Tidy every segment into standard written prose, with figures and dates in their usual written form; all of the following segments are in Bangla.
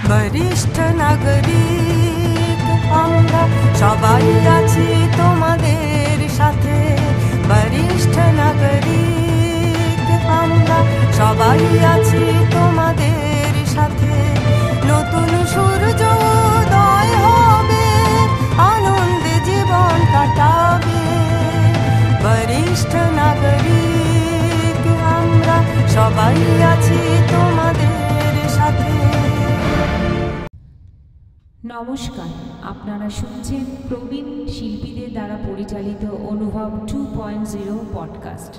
বরিষ্ঠ নাগরিক আমরা সবাই আছি তোমাদের সাথে। বরিষ্ঠ নাগরিক আমরা সবাই আছি তোমাদের সাথে। নতুন সূর্য উদয় হবে, আনন্দে জীবন কাটাবে। বরিষ্ঠ নাগরিক আমরা সবাই আছি তোমাদের সাথে। নমস্কার, আপনারা শুনছেন প্রবীণ শিল্পীদের দ্বারা পরিচালিত অনুভব 2.0 পডকাস্ট।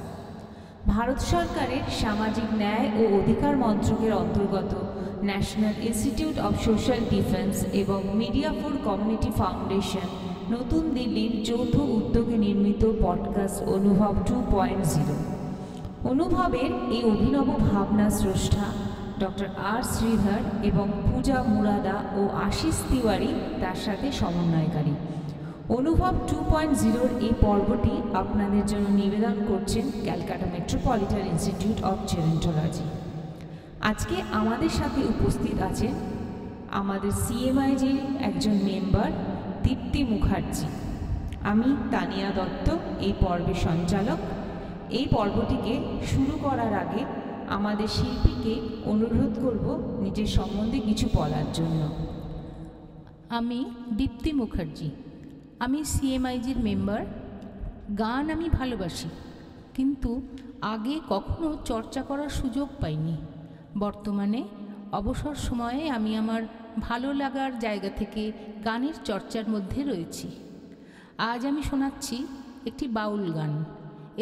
ভারত সরকারের সামাজিক ন্যায় ও অধিকার মন্ত্রকের অন্তর্গত national institute of social defence এবং মিডিয়া ফর কমিউনিটি ফাউন্ডেশন নতুন দিল্লির যৌথ উদ্যোগে নির্মিত পডকাস্ট অনুভব 2.0। অনুভবের এই অভিনব ভাবনা স্রষ্টা ডক্টর আর শ্রীধর এবং পূজা মুরাদা ও আশিস তিওয়ারি তার সাথে সমন্বয়কারী। অনুভব 2.0 এই পর্বটি আপনাদের জন্য নিবেদন করছেন Calcutta metropolitan institute of gerontology. আজকে আমাদের সাথে উপস্থিত আছেন আমাদের সিএমআইজির একজন মেম্বার দীপ্তি মুখার্জি। আমি তানিয়া দত্ত, এই পর্বের সঞ্চালক। এই পর্বটিকে শুরু করার আগে আমাদের শিল্পীকে অনুরোধ করব নিজের সম্বন্ধে কিছু বলার জন্য। আমি দীপ্তি মুখার্জি, আমি সিএমআইজির মেম্বার। গান আমি ভালোবাসি, কিন্তু আগে কখনো চর্চা করার সুযোগ পাইনি। বর্তমানে অবসর সময়ে আমি আমার ভালো লাগার জায়গা থেকে গানের চর্চার মধ্যে রয়েছি। আজ আমি শোনাচ্ছি একটি বাউল গান।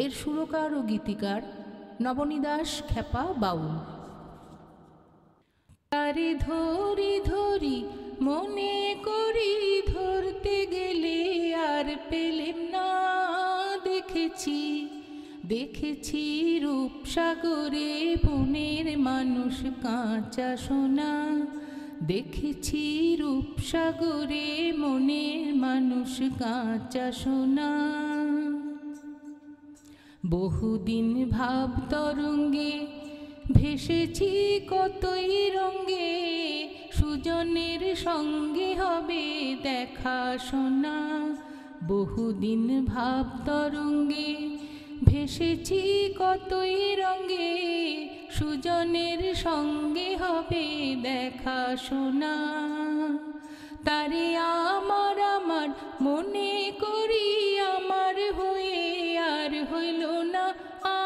এর সুরকার ও গীতিকার নবনীদাস খেপা বাউল। তারে ধরি ধরি মনে করি, ধরতে গেলে আর পেলেম না। দেখেছি দেখেছি রূপসাগরে বনের মানুষ কাঁচা সোনা। দেখেছি রূপসাগরে মনের মানুষ কাঁচা সোনা। বহুদিন ভাব তরঙ্গে ভেসেছি কতই রঙ্গে, সুজনের সঙ্গে হবে দেখা শোনা। বহুদিন ভাব তরঙ্গে ভেসেছি কতই রঙ্গে, সুজনের সঙ্গে হবে দেখা শোনা। তারে আমার আমার মনে করি, আমার হয়ে আর হইল না।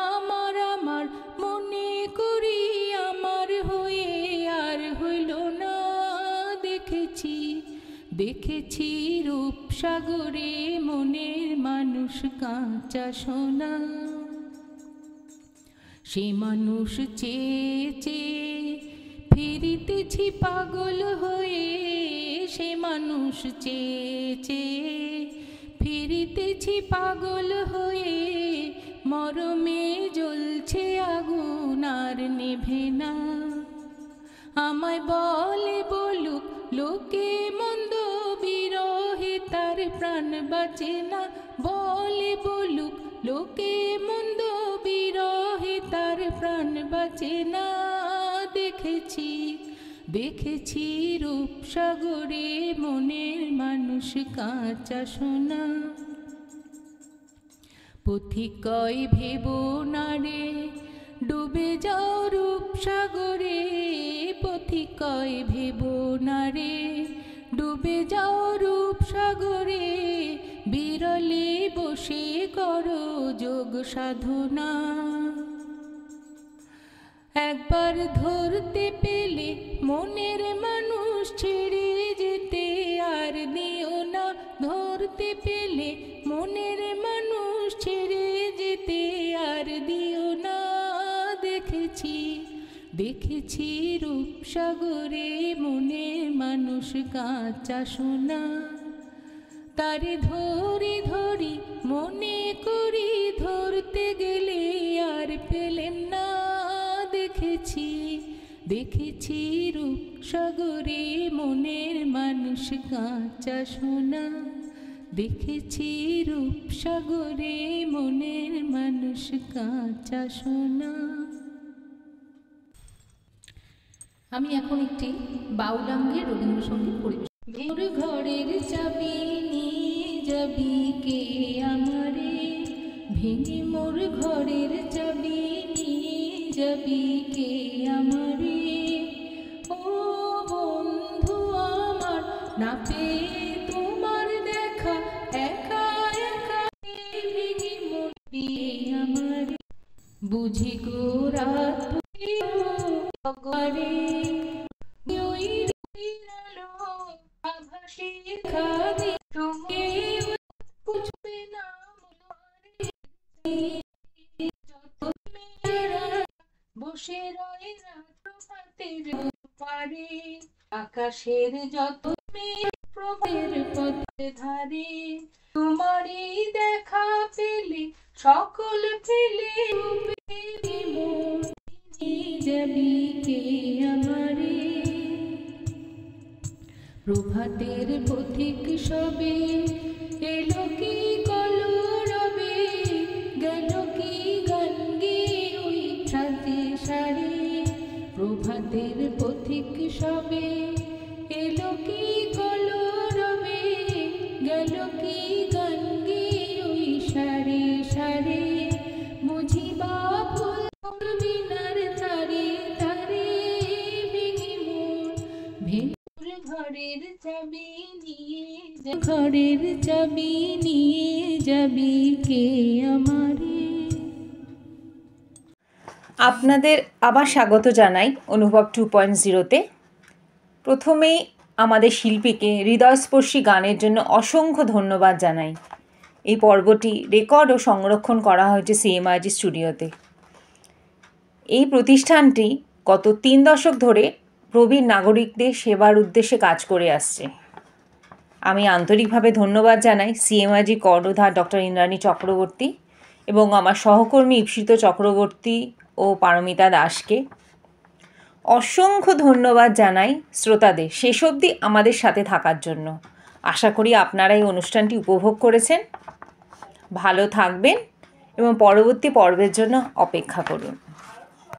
আমার আমার মনে করি, আমার হয়ে আর হইল না। দেখেছি দেখেছি রূপসাগরে মনের মানুষ কাঁচা সোনা। সে মানুষ চেয়ে চেয়ে ফিরিতেছি পাগল হয়ে। সে মানুষ চেয়ে চেয়ে ফিরিতেছি পাগল হয়ে। মরমে জ্বলছে আগুন আর নেভে না। আমায় বলে বলুক লোকে মন্দ, বিরহে তার প্রাণ বাঁচে না। বলে বলুক লোকে মন্দ, বিরহে তার প্রাণ বাঁচে না। দেখেছি দেখেছি রূপসাগরে মনের মানুষ কাঁচা সোনা। পথিকয় ভেবো না রে ডুবে যাও রূপসাগরে। পথিকয় ভেবো না রে ডুবে যাও রূপসাগরে। বিরলে বসে করো যোগ সাধনা। একবার ধরতে পেলে মনের মানুষ ছেড়ে যেতে আর দিও না। ধরতে পেলে মনের মানুষ ছেড়ে যেতে আর দিও না। দেখেছি দেখেছি রূপসাগরে মনের মানুষ কাঁচা সোনা। তারে ধরি ধরি মনে করি, ধরতে গেলে আর পেলেম না। দেখেছি দেখেছি রূপসাগরে মনের মানুষ কাঁচা সোনা। দেখেছি রূপসাগরে মনের মানুষ কাঁচা সোনা। আমি এখন একটি বাউলাঙ্গের রবীন্দ্রসঙ্গীত পরিবেশন। ভোর ঘরের চাবি নিয়ে যাবি কে আমারে, ভেঙে মোর ঘরের চাবি নিয়ে যাবি কে আমারে। ও বন্ধু আমার, না পেয়ে তোমার দেখা, একা একা ভেঙে মোর দিয়ে আমারে। বুঝি গো রাত ঘরে ওই আলো আভাসে খাদে, তুমি বুঝবে না যত মেয়েরা বসে রয়ে রাত প্রভাতের পারে, আকাশের যত মেয়ে প্রভের পথে ধারে। তোমারই দেখা পেলে সকল ফেলে যাবি কে আমারে। প্রভাতের পথিক সবে এলো কি কলরবে, গেল কি গান গেয়ে ওই সাথে সারে। প্রভাতের পথিক সবে এলো কি কলরবে, গেল কি গান গেয়ে ওই সারে সারে। বুঝি বা ফুল বিনার তারে তারে, ভেঙে মোর ভেঙে ঘরের চাবি নিয়ে, ঘরের চাবি নিয়ে যাবি কে আমারে। আপনাদের আবার স্বাগত জানাই অনুভব 2.0-তে। প্রথমেই আমাদের শিল্পীকে হৃদয়স্পর্শী গানের জন্য অসংখ্য ধন্যবাদ জানাই। এই পর্বটি রেকর্ড ও সংরক্ষণ করা হয়েছে CMIG স্টুডিওতে। এই প্রতিষ্ঠানটি গত 3 দশক ধরে প্রবীণ নাগরিকদের সেবার উদ্দেশ্যে কাজ করে আসছে। আমি আন্তরিকভাবে ধন্যবাদ জানাই CMIG কর্ণধার ডক্টর ইন্দ্রাণী চক্রবর্তী এবং আমার সহকর্মী ঈপ্সিত চক্রবর্তী ও পারমিতা দাসকে। অসংখ্য ধন্যবাদ জানাই শ্রোতাদের শেষ অবধি আমাদের সাথে থাকার জন্য। আশা করি আপনারা এই অনুষ্ঠানটি উপভোগ করেছেন। ভালো থাকবেন এবং পরবর্তী পর্বের জন্য অপেক্ষা করুন।